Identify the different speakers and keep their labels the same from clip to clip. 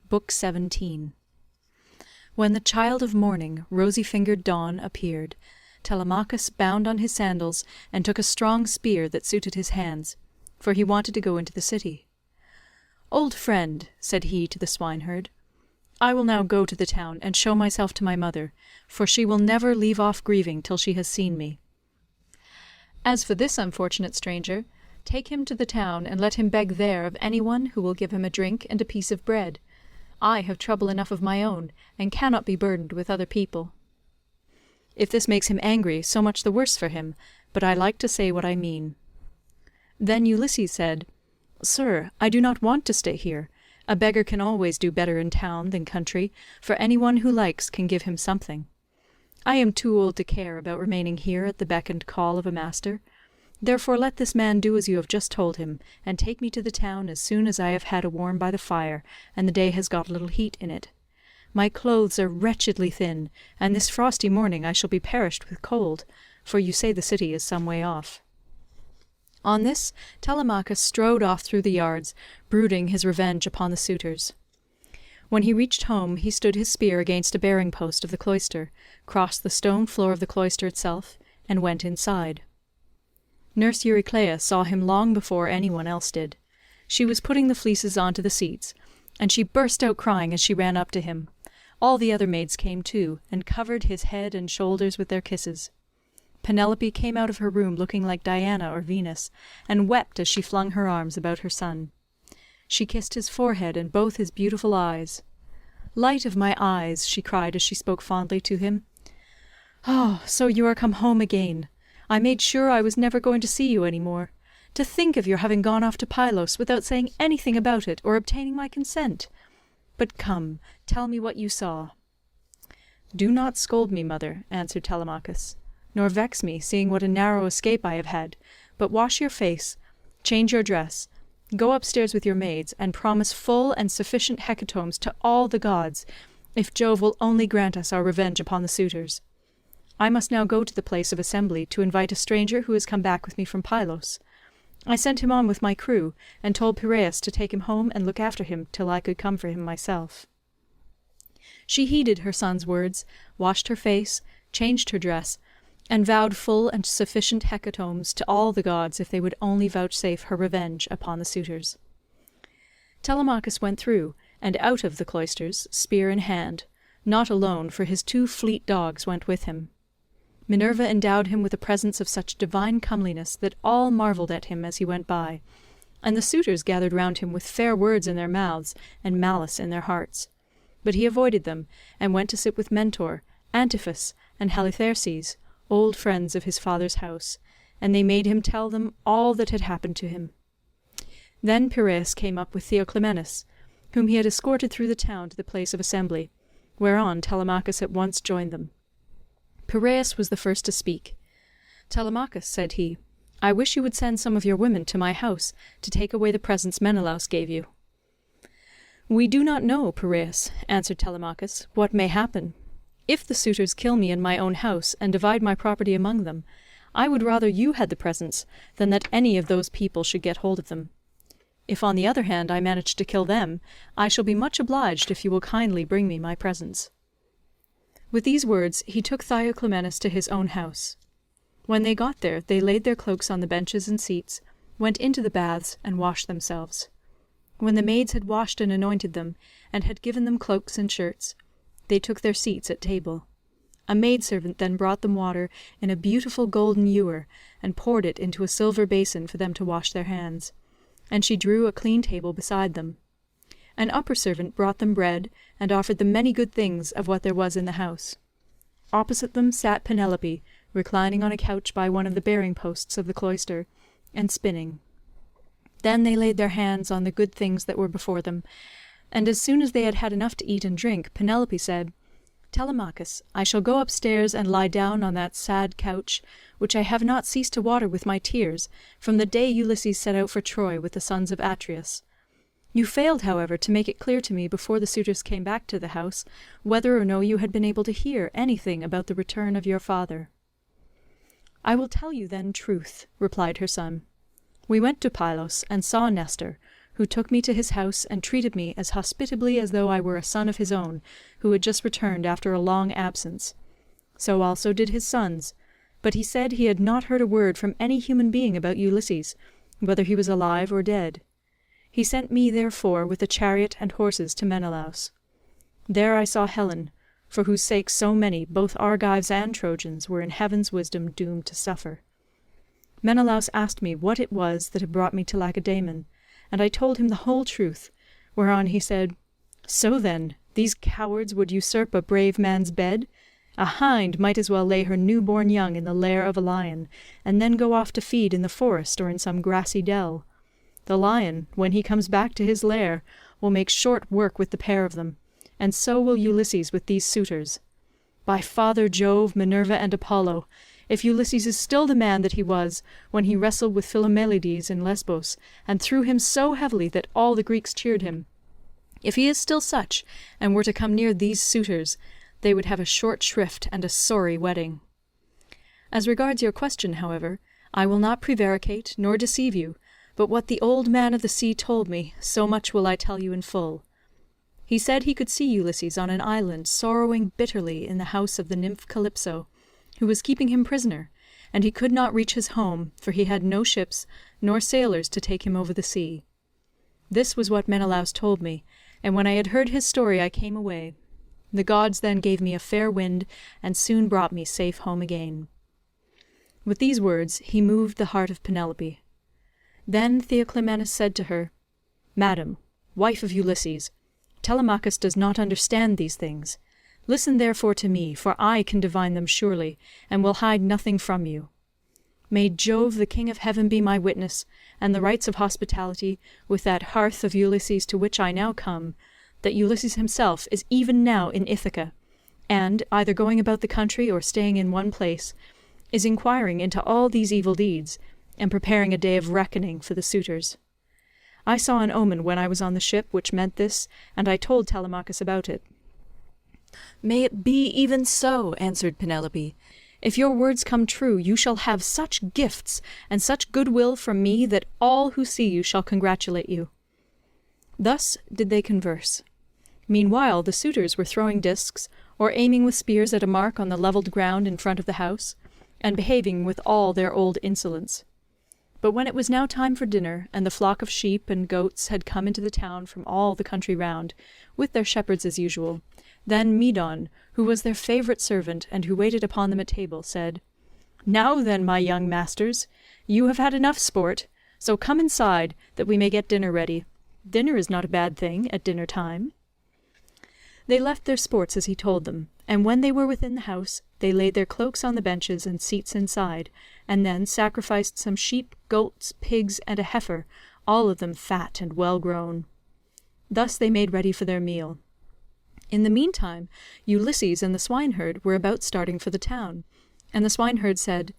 Speaker 1: Book 17. When the child of morning, rosy-fingered Dawn, appeared, Telemachus bound on his sandals and took a strong spear that suited his hands, for he wanted to go into the city. "Old friend," said he to the swineherd, "I will now go to the town and show myself to my mother, for she will never leave off grieving till she has seen me. As for this unfortunate stranger, take him to the town and let him beg there of any one who will give him a drink and a piece of bread. I have trouble enough of my own, and cannot be burdened with other people." If this makes him angry, so much the worse for him, but I like to say what I mean. Then Ulysses said, "Sir, I do not want to stay here. A beggar can always do better in town than country, for any one who likes can give him something. I am too old to care about remaining here at the beck and call of a master. Therefore let this man do as you have just told him, and take me to the town as soon as I have had a warm by the fire, and the day has got a little heat in it. My clothes are wretchedly thin, and this frosty morning I shall be perished with cold, for you say the city is some way off." On this Telemachus strode off through the yards, brooding his revenge upon the suitors. When he reached home he stood his spear against a bearing post of the cloister, crossed the stone floor of the cloister itself, and went inside. Nurse Eurycleia saw him long before any one else did. She was putting the fleeces onto the seats, and she burst out crying as she ran up to him. All the other maids came too, and covered his head and shoulders with their kisses. Penelope came out of her room looking like Diana or Venus, and wept as she flung her arms about her son. She kissed his forehead and both his beautiful eyes. "Light of my eyes," she cried as she spoke fondly to him. "Oh, so you are come home again. I made sure I was never going to see you any more. To think of your having gone off to Pylos without saying anything about it or obtaining my consent. But come, tell me what you saw." "Do not scold me, mother," answered Telemachus, "nor vex me, seeing what a narrow escape I have had, but wash your face, change your dress, go upstairs with your maids, and promise full and sufficient hecatombs to all the gods, if Jove will only grant us our revenge upon the suitors. I must now go to the place of assembly to invite a stranger who has come back with me from Pylos. I sent him on with my crew, and told Piraeus to take him home and look after him till I could come for him myself." She heeded her son's words, washed her face, changed her dress, and vowed full and sufficient hecatombs to all the gods if they would only vouchsafe her revenge upon the suitors. Telemachus went through, and out of the cloisters, spear in hand, not alone, for his 2 fleet dogs went with him. Minerva endowed him with a presence of such divine comeliness that all marvelled at him as he went by, and the suitors gathered round him with fair words in their mouths and malice in their hearts. But he avoided them, and went to sit with Mentor, Antiphus, and Halitherses, old friends of his father's house, and they made him tell them all that had happened to him. Then Piraeus came up with Theoclymenus, whom he had escorted through the town to the place of assembly, whereon Telemachus at once joined them. Piraeus was the first to speak. "Telemachus," said he, "I wish you would send some of your women to my house to take away the presents Menelaus gave you." "We do not know, Piraeus," answered Telemachus, "what may happen. If the suitors kill me in my own house and divide my property among them, I would rather you had the presents than that any of those people should get hold of them. If on the other hand I manage to kill them, I shall be much obliged if you will kindly bring me my presents." With these words he took Theoclymenus to his own house. When they got there they laid their cloaks on the benches and seats, went into the baths, and washed themselves. When the maids had washed and anointed them, and had given them cloaks and shirts, they took their seats at table. A maidservant then brought them water in a beautiful golden ewer, and poured it into a silver basin for them to wash their hands, and she drew a clean table beside them. An upper servant brought them bread, and offered them many good things of what there was in the house. Opposite them sat Penelope, reclining on a couch by one of the bearing posts of the cloister, and spinning. Then they laid their hands on the good things that were before them, and as soon as they had had enough to eat and drink, Penelope said, "Telemachus, I shall go upstairs and lie down on that sad couch, which I have not ceased to water with my tears, from the day Ulysses set out for Troy with the sons of Atreus. You failed, however, to make it clear to me before the suitors came back to the house, whether or no you had been able to hear anything about the return of your father." "I will tell you then truth," replied her son. "We went to Pylos, and saw Nestor, who took me to his house and treated me as hospitably as though I were a son of his own, who had just returned after a long absence. So also did his sons, but he said he had not heard a word from any human being about Ulysses, whether he was alive or dead. He sent me, therefore, with a chariot and horses to Menelaus. There I saw Helen, for whose sake so many, both Argives and Trojans, were in heaven's wisdom doomed to suffer. Menelaus asked me what it was that had brought me to Lacedaemon, and I told him the whole truth, whereon he said, "So then, these cowards would usurp a brave man's bed? A hind might as well lay her new-born young in the lair of a lion, and then go off to feed in the forest or in some grassy dell. The lion, when he comes back to his lair, will make short work with the pair of them, and so will Ulysses with these suitors. By Father Jove, Minerva, and Apollo, if Ulysses is still the man that he was when he wrestled with Philomelides in Lesbos, and threw him so heavily that all the Greeks cheered him, if he is still such, and were to come near these suitors, they would have a short shrift and a sorry wedding. As regards your question, however, I will not prevaricate nor deceive you, but what the old man of the sea told me, so much will I tell you in full. He said he could see Ulysses on an island sorrowing bitterly in the house of the nymph Calypso, who was keeping him prisoner, and he could not reach his home, for he had no ships nor sailors to take him over the sea. This was what Menelaus told me, and when I had heard his story I came away. The gods then gave me a fair wind, and soon brought me safe home again." With these words he moved the heart of Penelope. Then Theoclymenus said to her, "Madam, wife of Ulysses, Telemachus does not understand these things. Listen therefore to me, for I can divine them surely, and will hide nothing from you. May Jove the king of heaven be my witness, and the rites of hospitality, with that hearth of Ulysses to which I now come, that Ulysses himself is even now in Ithaca, and, either going about the country or staying in one place, is inquiring into all these evil deeds, and preparing a day of reckoning for the suitors. I saw an omen when I was on the ship which meant this, and I told Telemachus about it." "May it be even so," answered Penelope. "If your words come true, you shall have such gifts and such goodwill from me that all who see you shall congratulate you." Thus did they converse. Meanwhile the suitors were throwing discs, or aiming with spears at a mark on the levelled ground in front of the house, and behaving with all their old insolence. But when it was now time for dinner, and the flock of sheep and goats had come into the town from all the country round, with their shepherds as usual, then Medon, who was their favourite servant, and who waited upon them at table, said, "Now then, my young masters, you have had enough sport, so come inside, that we may get dinner ready. Dinner is not a bad thing at dinner time." They left their sports as he told them, and when they were within the house, they laid their cloaks on the benches and seats inside, and then sacrificed some sheep, goats, pigs, and a heifer, all of them fat and well grown. Thus they made ready for their meal. In the meantime Ulysses and the swineherd were about starting for the town, and the swineherd said,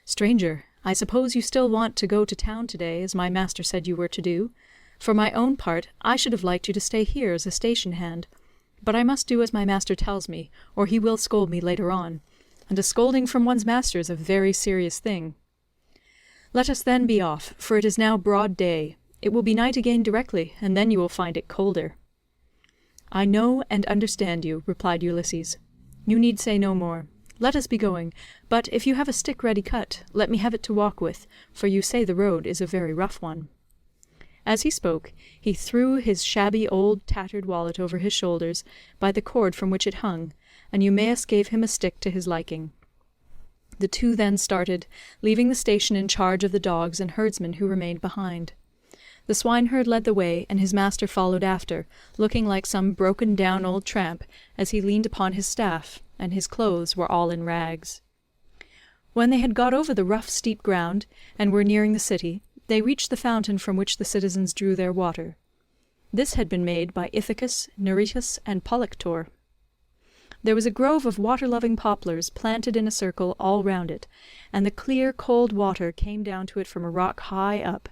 Speaker 1: "Stranger, I suppose you still want to go to town today, as my master said you were to do. For my own part, I should have liked you to stay here as a station hand, but I must do as my master tells me, or he will scold me later on, and a scolding from one's master is a very serious thing. Let us then be off, for it is now broad day. It will be night again directly, and then you will find it colder." "I know and understand you," replied Ulysses. "You need say no more. Let us be going, but if you have a stick ready cut, let me have it to walk with, for you say the road is a very rough one." As he spoke, he threw his shabby old tattered wallet over his shoulders by the cord from which it hung, and Eumaeus gave him a stick to his liking. The two then started, leaving the station in charge of the dogs and herdsmen who remained behind. The swineherd led the way, and his master followed after, looking like some broken-down old tramp, as he leaned upon his staff, and his clothes were all in rags. When they had got over the rough steep ground, and were nearing the city, they reached the fountain from which the citizens drew their water. This had been made by Ithacus, Neritus, and Polyctor. There was a grove of water-loving poplars planted in a circle all round it, and the clear, cold water came down to it from a rock high up,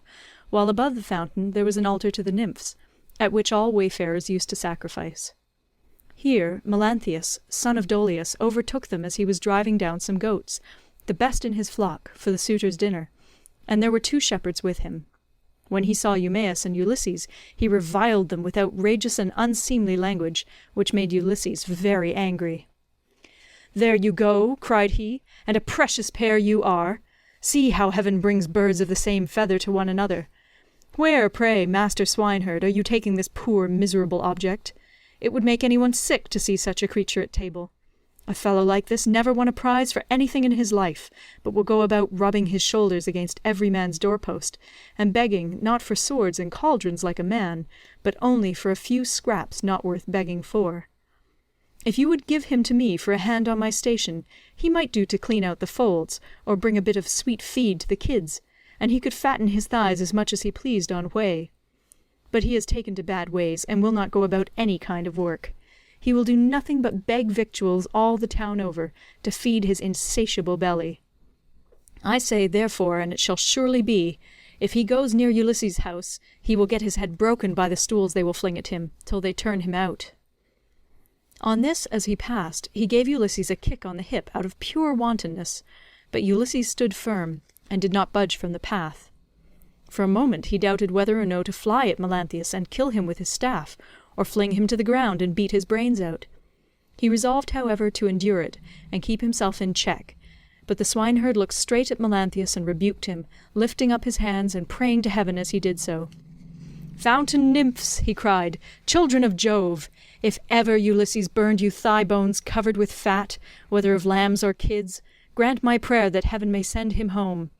Speaker 1: while above the fountain there was an altar to the nymphs, at which all wayfarers used to sacrifice. Here Melanthius, son of Dolius, overtook them as he was driving down some goats, the best in his flock, for the suitors' dinner, and there were 2 shepherds with him. When he saw Eumaeus and Ulysses, he reviled them with outrageous and unseemly language, which made Ulysses very angry. "There you go," cried he, "and a precious pair you are. See how heaven brings birds of the same feather to one another. Where, pray, master swineherd, are you taking this poor miserable object? It would make anyone sick to see such a creature at table. A fellow like this never won a prize for anything in his life, but will go about rubbing his shoulders against every man's doorpost, and begging, not for swords and cauldrons like a man, but only for a few scraps not worth begging for. If you would give him to me for a hand on my station, he might do to clean out the folds, or bring a bit of sweet feed to the kids, and he could fatten his thighs as much as he pleased on whey. But he has taken to bad ways, and will not go about any kind of work. He will do nothing but beg victuals all the town over, to feed his insatiable belly. I say, therefore, and it shall surely be, if he goes near Ulysses' house, he will get his head broken by the stools they will fling at him, till they turn him out." On this, as he passed, he gave Ulysses a kick on the hip out of pure wantonness, but Ulysses stood firm, and did not budge from the path. For a moment he doubted whether or no to fly at Melanthius and kill him with his staff, or fling him to the ground and beat his brains out. He resolved, however, to endure it, and keep himself in check, but the swineherd looked straight at Melanthius and rebuked him, lifting up his hands and praying to heaven as he did so. "Fountain nymphs," he cried, "children of Jove, if ever Ulysses burned you thigh bones covered with fat, whether of lambs or kids, grant my prayer that heaven may send him home.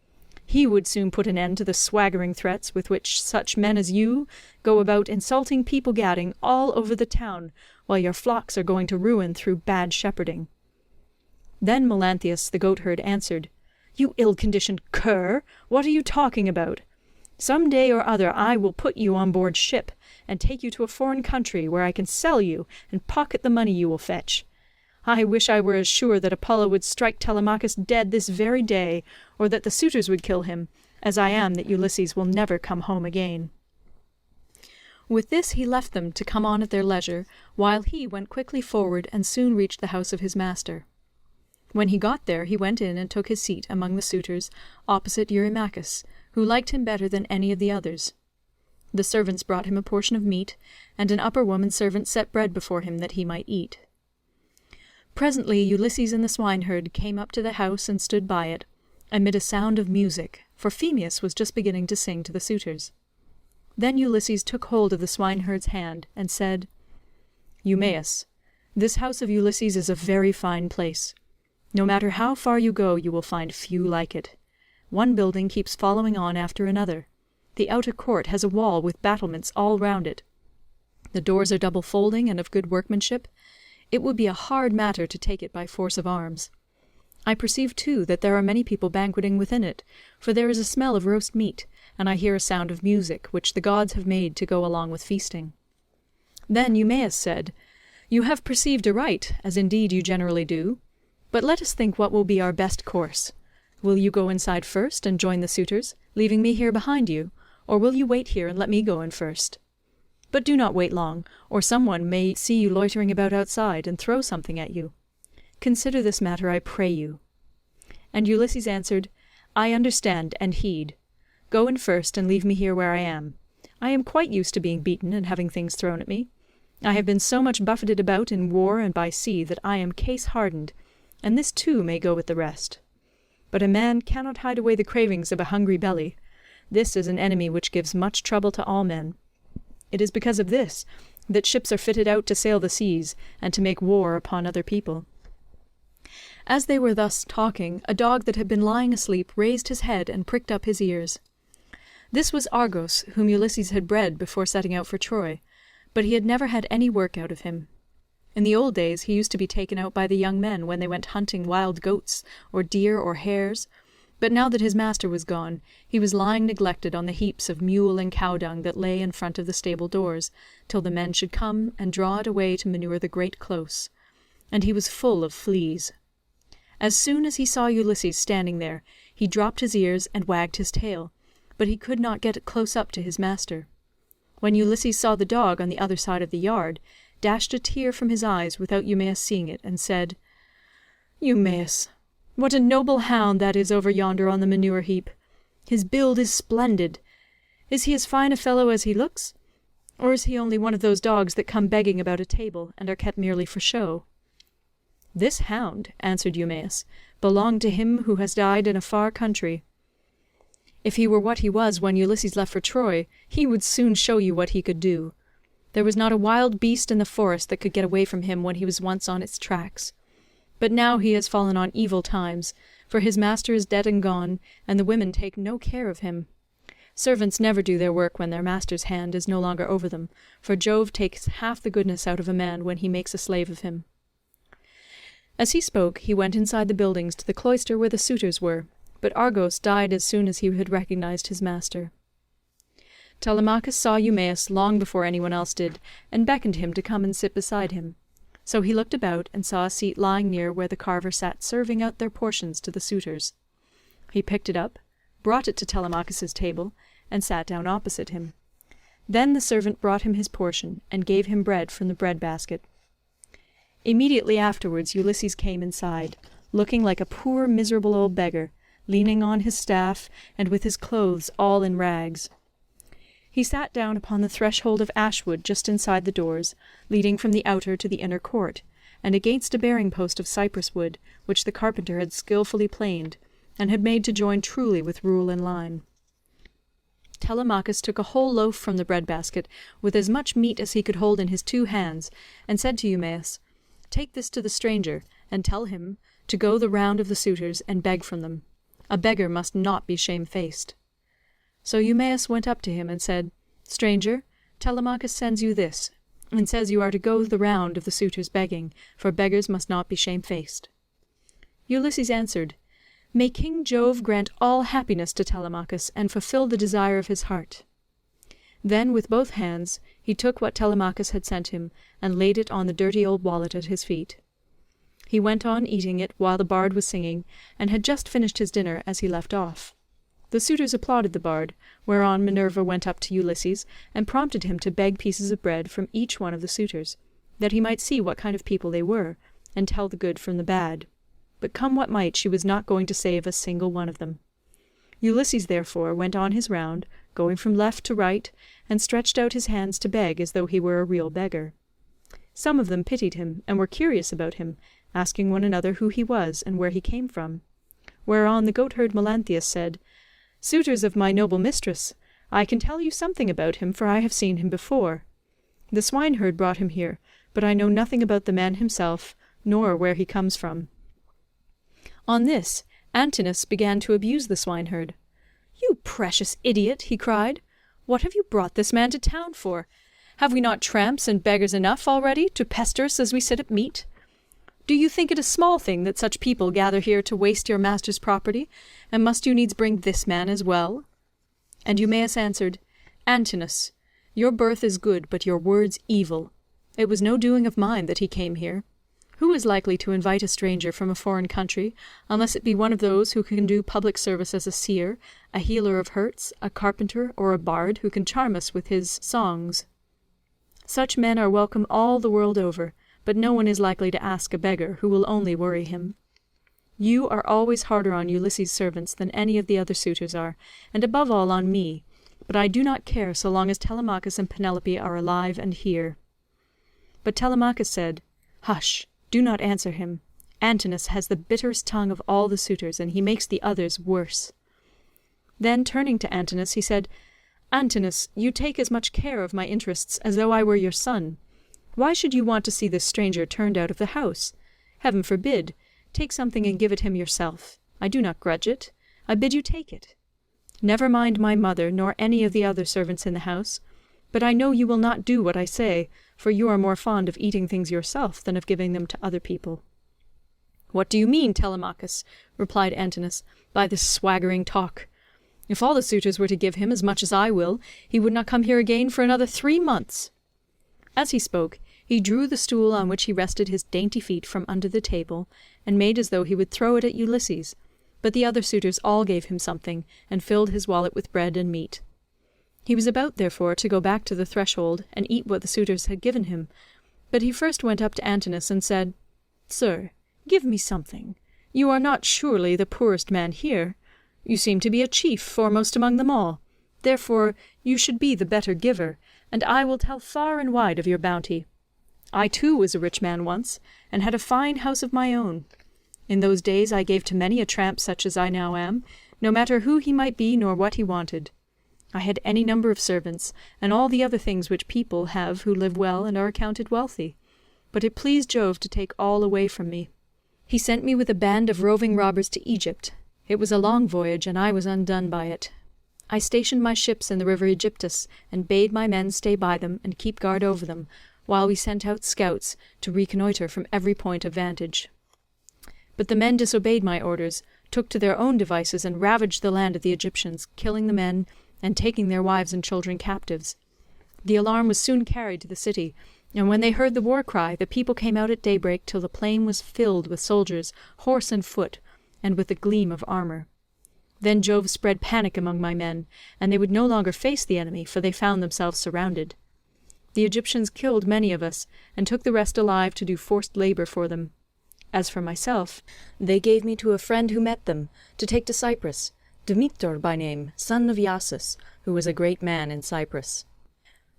Speaker 1: He would soon put an end to the swaggering threats with which such men as you go about insulting people gadding all over the town, while your flocks are going to ruin through bad shepherding." Then Melanthius the goatherd answered, "You ill-conditioned cur, what are you talking about? Some day or other I will put you on board ship, and take you to a foreign country, where I can sell you and pocket the money you will fetch. I wish I were as sure that Apollo would strike Telemachus dead this very day, or that the suitors would kill him, as I am that Ulysses will never come home again." With this he left them to come on at their leisure, while he went quickly forward and soon reached the house of his master. When he got there he went in and took his seat among the suitors, opposite Eurymachus, who liked him better than any of the others. The servants brought him a portion of meat, and an upper woman servant set bread before him that he might eat. Presently Ulysses and the swineherd came up to the house and stood by it, amid a sound of music, for Phemius was just beginning to sing to the suitors. Then Ulysses took hold of the swineherd's hand, and said, "Eumaeus, this house of Ulysses is a very fine place. No matter how far you go, you will find few like it. One building keeps following on after another. The outer court has a wall with battlements all round it. The doors are double folding and of good workmanship. It would be a hard matter to take it by force of arms. I perceive, too, that there are many people banqueting within it, for there is a smell of roast meat, and I hear a sound of music, which the gods have made to go along with feasting." Then Eumaeus said, "You have perceived aright, as indeed you generally do. But let us think what will be our best course. Will you go inside first and join the suitors, leaving me here behind you, or will you wait here and let me go in first? But do not wait long, or some one may see you loitering about outside and throw something at you. Consider this matter, I pray you." And Ulysses answered, "I understand and heed. Go in first and leave me here where I am. I am quite used to being beaten and having things thrown at me. I have been so much buffeted about in war and by sea that I am case-hardened, and this too may go with the rest. But a man cannot hide away the cravings of a hungry belly. This is an enemy which gives much trouble to all men. It is because of this that ships are fitted out to sail the seas, and to make war upon other people." As they were thus talking, a dog that had been lying asleep raised his head and pricked up his ears. This was Argos, whom Ulysses had bred before setting out for Troy, but he had never had any work out of him. In the old days he used to be taken out by the young men when they went hunting wild goats, or deer, or hares, but now that his master was gone, he was lying neglected on the heaps of mule and cow dung that lay in front of the stable doors, till the men should come and draw it away to manure the great close, and he was full of fleas. As soon as he saw Ulysses standing there, he dropped his ears and wagged his tail, but he could not get close up to his master. When Ulysses saw the dog on the other side of the yard, dashed a tear from his eyes without Eumaeus seeing it, and said, "Eumaeus, what a noble hound that is over yonder on the manure heap! His build is splendid. Is he as fine a fellow as he looks? Or is he only one of those dogs that come begging about a table, and are kept merely for show?" "This hound," answered Eumaeus, "belonged to him who has died in a far country. If he were what he was when Ulysses left for Troy, he would soon show you what he could do. There was not a wild beast in the forest that could get away from him when he was once on its tracks. But now he has fallen on evil times, for his master is dead and gone, and the women take no care of him. Servants never do their work when their master's hand is no longer over them, for Jove takes half the goodness out of a man when he makes a slave of him." As he spoke, he went inside the buildings to the cloister where the suitors were, but Argos died as soon as he had recognized his master. Telemachus saw Eumaeus long before anyone else did, and beckoned him to come and sit beside him. So he looked about and saw a seat lying near where the carver sat serving out their portions to the suitors. He picked it up, brought it to Telemachus's table, and sat down opposite him. Then the servant brought him his portion, and gave him bread from the bread-basket. Immediately afterwards Ulysses came inside, looking like a poor miserable old beggar, leaning on his staff, and with his clothes all in rags. He sat down upon the threshold of ashwood just inside the doors, leading from the outer to the inner court, and against a bearing-post of cypress wood, which the carpenter had skilfully planed, and had made to join truly with rule and line. Telemachus took a whole loaf from the bread-basket, with as much meat as he could hold in his 2 hands, and said to Eumaeus, "Take this to the stranger, and tell him to go the round of the suitors and beg from them. A beggar must not be shamefaced." So Eumaeus went up to him and said, "Stranger, Telemachus sends you this, and says you are to go the round of the suitors begging, for beggars must not be shamefaced." Ulysses answered, "May King Jove grant all happiness to Telemachus, and fulfil the desire of his heart." Then with both hands he took what Telemachus had sent him, and laid it on the dirty old wallet at his feet. He went on eating it while the bard was singing, and had just finished his dinner as he left off. The suitors applauded the bard, whereon Minerva went up to Ulysses, and prompted him to beg pieces of bread from each one of the suitors, that he might see what kind of people they were, and tell the good from the bad. But come what might, she was not going to save a single one of them. Ulysses therefore went on his round, going from left to right, and stretched out his hands to beg as though he were a real beggar. Some of them pitied him, and were curious about him, asking one another who he was and where he came from. Whereon the goatherd Melanthius said, "Suitors of my noble mistress, I can tell you something about him, for I have seen him before. The swineherd brought him here, but I know nothing about the man himself, nor where he comes from." On this Antinous began to abuse the swineherd. "You precious idiot," he cried, "what have you brought this man to town for? Have we not tramps and beggars enough already to pester us as we sit at meat? Do you think it a small thing that such people gather here to waste your master's property, and must you needs bring this man as well?" And Eumaeus answered, "Antinous, your birth is good, but your words evil. It was no doing of mine that he came here. Who is likely to invite a stranger from a foreign country, unless it be one of those who can do public service as a seer, a healer of hurts, a carpenter, or a bard who can charm us with his songs? Such men are welcome all the world over, but no one is likely to ask a beggar who will only worry him. You are always harder on Ulysses' servants than any of the other suitors are, and above all on me, but I do not care so long as Telemachus and Penelope are alive and here." But Telemachus said, "Hush, do not answer him. Antinous has the bitterest tongue of all the suitors, and he makes the others worse." Then turning to Antinous he said, "Antinous, you take as much care of my interests as though I were your son. Why should you want to see this stranger turned out of the house? Heaven forbid! Take something and give it him yourself. I do not grudge it. I bid you take it. Never mind my mother, nor any of the other servants in the house. But I know you will not do what I say, for you are more fond of eating things yourself than of giving them to other people." "What do you mean, Telemachus," replied Antinous, "by this swaggering talk? If all the suitors were to give him as much as I will, he would not come here again for another 3 months." As he spoke, he drew the stool on which he rested his dainty feet from under the table, and made as though he would throw it at Ulysses, but the other suitors all gave him something, and filled his wallet with bread and meat. He was about, therefore, to go back to the threshold and eat what the suitors had given him, but he first went up to Antinous and said, "Sir, give me something. You are not surely the poorest man here. You seem to be a chief, foremost among them all. Therefore you should be the better giver, and I will tell far and wide of your bounty. I too was a rich man once, and had a fine house of my own. In those days I gave to many a tramp such as I now am, no matter who he might be nor what he wanted. I had any number of servants, and all the other things which people have who live well and are accounted wealthy. But it pleased Jove to take all away from me. He sent me with a band of roving robbers to Egypt. It was a long voyage, and I was undone by it. I stationed my ships in the river Aegyptus, and bade my men stay by them and keep guard over them, while we sent out scouts to reconnoitre from every point of vantage. But the men disobeyed my orders, took to their own devices, and ravaged the land of the Egyptians, killing the men, and taking their wives and children captives. The alarm was soon carried to the city, and when they heard the war cry, the people came out at daybreak till the plain was filled with soldiers, horse and foot, and with the gleam of armour. Then Jove spread panic among my men, and they would no longer face the enemy, for they found themselves surrounded. The Egyptians killed many of us, and took the rest alive to do forced labour for them. As for myself, they gave me to a friend who met them, to take to Cyprus, Demeter by name, son of Iasus, who was a great man in Cyprus.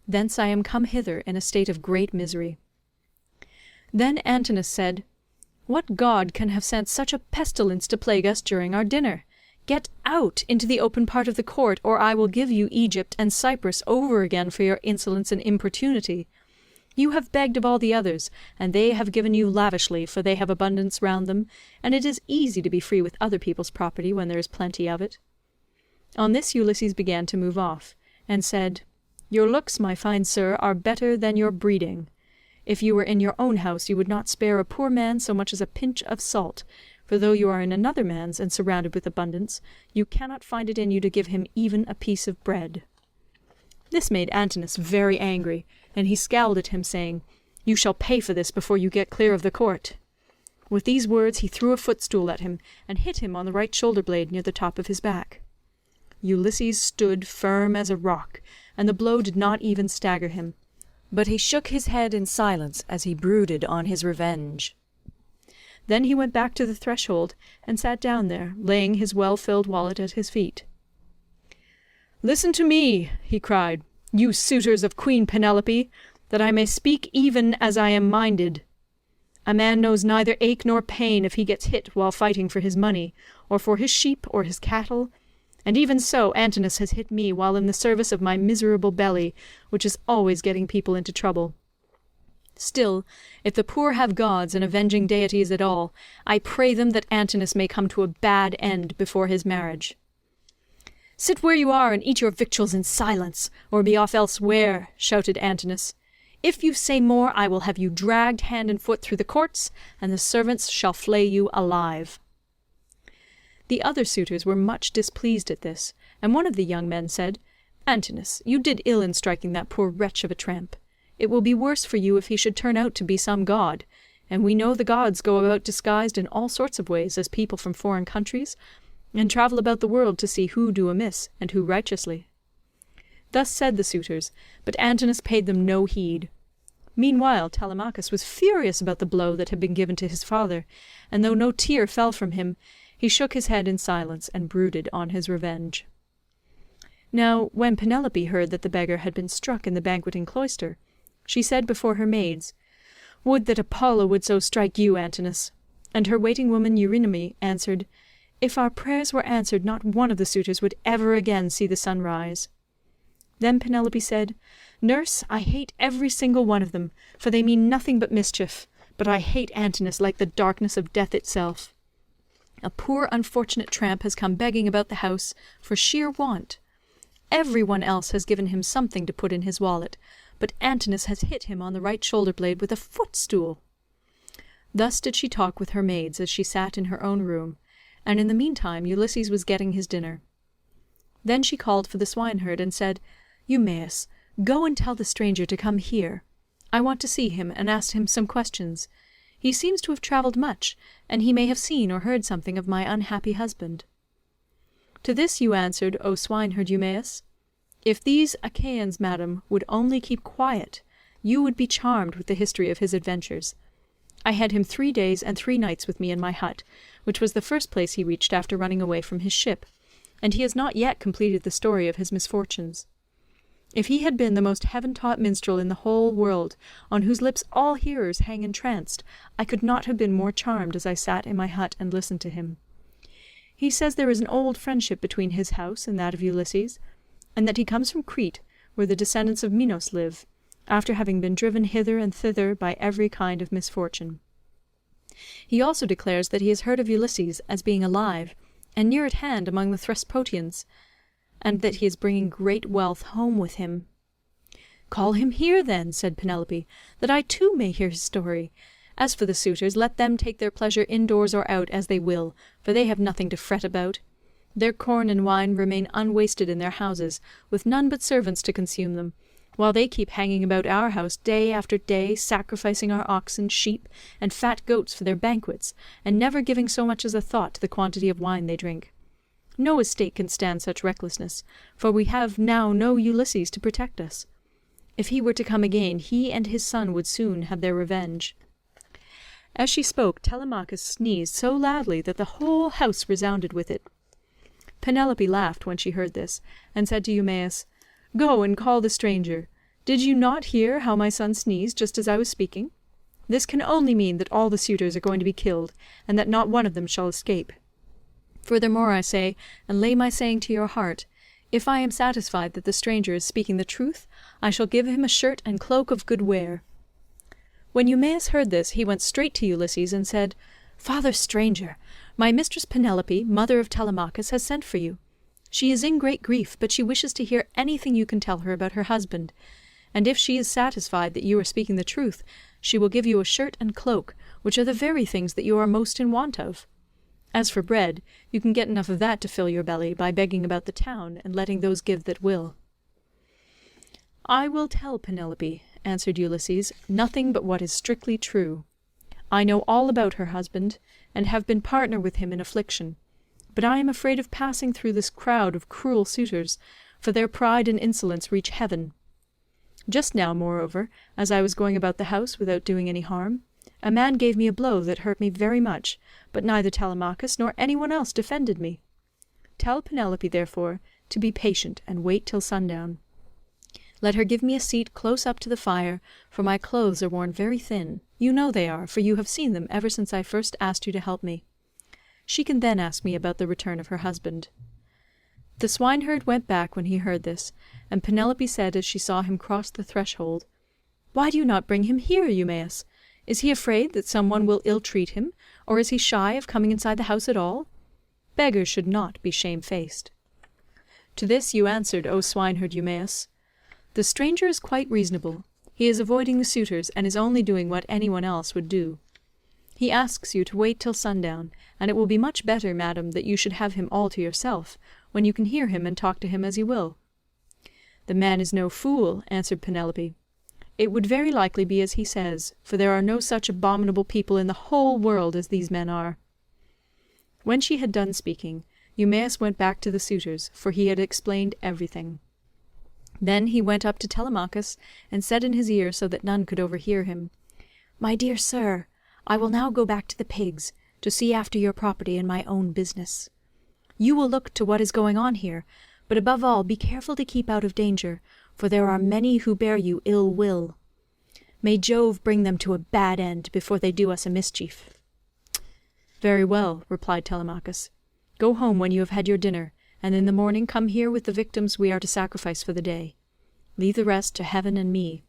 Speaker 1: Thence I am come hither in a state of great misery. Then Antinous said, What god can have sent such a pestilence to plague us during our dinner? Get out into the open part of the court, or I will give you Egypt and Cyprus over again for your insolence and importunity. You have begged of all the others, and they have given you lavishly, for they have abundance round them, and it is easy to be free with other people's property when there is plenty of it. On this Ulysses began to move off, and said, Your looks, my fine sir, are better than your breeding. If you were in your own house, you would not spare a poor man so much as a pinch of salt, for though you are in another man's and surrounded with abundance, you cannot find it in you to give him even a piece of bread. This made Antinous very angry, and he scowled at him, saying, You shall pay for this before you get clear of the court. With these words he threw a footstool at him, and hit him on the right shoulder-blade near the top of his back. Ulysses stood firm as a rock, and the blow did not even stagger him, but he shook his head in silence as he brooded on his revenge. Then he went back to the threshold, and sat down there, laying his well-filled wallet at his feet. "Listen to me," he cried, "you suitors of Queen Penelope, that I may speak even as I am minded. A man knows neither ache nor pain if he gets hit while fighting for his money, or for his sheep or his cattle, and even so Antinous has hit me while in the service of my miserable belly, which is always getting people into trouble. Still, if the poor have gods and avenging deities at all, I pray them that Antinous may come to a bad end before his marriage." "Sit where you are and eat your victuals in silence, or be off elsewhere," shouted Antinous. "If you say more, I will have you dragged hand and foot through the courts, and the servants shall flay you alive." The other suitors were much displeased at this, and one of the young men said, "Antinous, you did ill in striking that poor wretch of a tramp. It will be worse for you if he should turn out to be some god, and we know the gods go about disguised in all sorts of ways as people from foreign countries, and travel about the world to see who do amiss and who righteously." Thus said the suitors, but Antinous paid them no heed. Meanwhile Telemachus was furious about the blow that had been given to his father, and though no tear fell from him, he shook his head in silence and brooded on his revenge. Now when Penelope heard that the beggar had been struck in the banqueting cloister, she said before her maids, "Would that Apollo would so strike you, Antinous." And her waiting woman Eurynome answered, "If our prayers were answered, not one of the suitors would ever again see the sun rise." Then Penelope said, "Nurse, I hate every single one of them, for they mean nothing but mischief, but I hate Antinous like the darkness of death itself. A poor unfortunate tramp has come begging about the house for sheer want. Every one else has given him something to put in his wallet, but Antinous has hit him on the right shoulder-blade with a footstool." Thus did she talk with her maids as she sat in her own room, and in the meantime Ulysses was getting his dinner. Then she called for the swineherd and said, "Eumaeus, go and tell the stranger to come here. I want to see him and ask him some questions. He seems to have travelled much, and he may have seen or heard something of my unhappy husband." To this you answered, O swineherd Eumaeus, "If these Achaeans, madam, would only keep quiet, you would be charmed with the history of his adventures. I had him 3 days and 3 nights with me in my hut, which was the first place he reached after running away from his ship, and he has not yet completed the story of his misfortunes. If he had been the most heaven-taught minstrel in the whole world, on whose lips all hearers hang entranced, I could not have been more charmed as I sat in my hut and listened to him. He says there is an old friendship between his house and that of Ulysses, and that he comes from Crete, where the descendants of Minos live, after having been driven hither and thither by every kind of misfortune. He also declares that he has heard of Ulysses as being alive, and near at hand among the Thesprotians, and that he is bringing great wealth home with him. "Call him here, then," said Penelope, "that I too may hear his story. As for the suitors, let them take their pleasure indoors or out as they will, for they have nothing to fret about. Their corn and wine remain unwasted in their houses, with none but servants to consume them, while they keep hanging about our house day after day, sacrificing our oxen, sheep, and fat goats for their banquets, and never giving so much as a thought to the quantity of wine they drink. No estate can stand such recklessness, for we have now no Ulysses to protect us. If he were to come again, he and his son would soon have their revenge." As she spoke, Telemachus sneezed so loudly that the whole house resounded with it. Penelope laughed when she heard this, and said to Eumaeus, "Go and call the stranger. Did you not hear how my son sneezed just as I was speaking? This can only mean that all the suitors are going to be killed, and that not one of them shall escape. Furthermore, I say, and lay my saying to your heart, if I am satisfied that the stranger is speaking the truth, I shall give him a shirt and cloak of good wear." When Eumaeus heard this, he went straight to Ulysses and said, "Father stranger, my mistress Penelope, mother of Telemachus, has sent for you. She is in great grief, but she wishes to hear anything you can tell her about her husband, and if she is satisfied that you are speaking the truth, she will give you a shirt and cloak, which are the very things that you are most in want of. As for bread, you can get enough of that to fill your belly by begging about the town and letting those give that will." "I will tell Penelope," answered Ulysses, "nothing but what is strictly true. I know all about her husband, and have been partner with him in affliction, but I am afraid of passing through this crowd of cruel suitors, for their pride and insolence reach heaven. Just now, moreover, as I was going about the house without doing any harm, a man gave me a blow that hurt me very much, but neither Telemachus nor anyone else defended me. Tell Penelope, therefore, to be patient and wait till sundown. Let her give me a seat close up to the fire, for my clothes are worn very thin. You know they are, for you have seen them ever since I first asked you to help me. She can then ask me about the return of her husband." The swineherd went back when he heard this, and Penelope said as she saw him cross the threshold, "Why do you not bring him here, Eumaeus? Is he afraid that some one will ill-treat him, or is he shy of coming inside the house at all? Beggars should not be shamefaced." To this you answered, O swineherd Eumaeus, "The stranger is quite reasonable. He is avoiding the suitors, and is only doing what anyone else would do. He asks you to wait till sundown, and it will be much better, madam, that you should have him all to yourself, when you can hear him and talk to him as you will." "The man is no fool," answered Penelope. "It would very likely be as he says, for there are no such abominable people in the whole world as these men are." When she had done speaking, Eumaeus went back to the suitors, for he had explained everything. Then he went up to Telemachus, and said in his ear so that none could overhear him, "My dear sir, I will now go back to the pigs, to see after your property and my own business. You will look to what is going on here, but above all be careful to keep out of danger, for there are many who bear you ill will. May Jove bring them to a bad end before they do us a mischief." "Very well," replied Telemachus. "Go home when you have had your dinner, and in the morning come here with the victims we are to sacrifice for the day. Leave the rest to heaven and me."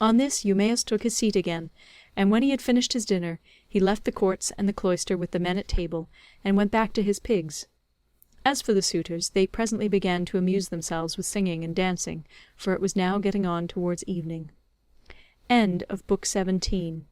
Speaker 1: On this Eumaeus took his seat again, and when he had finished his dinner, he left the courts and the cloister with the men at table, and went back to his pigs. As for the suitors, they presently began to amuse themselves with singing and dancing, for it was now getting on towards evening. End of Book 17.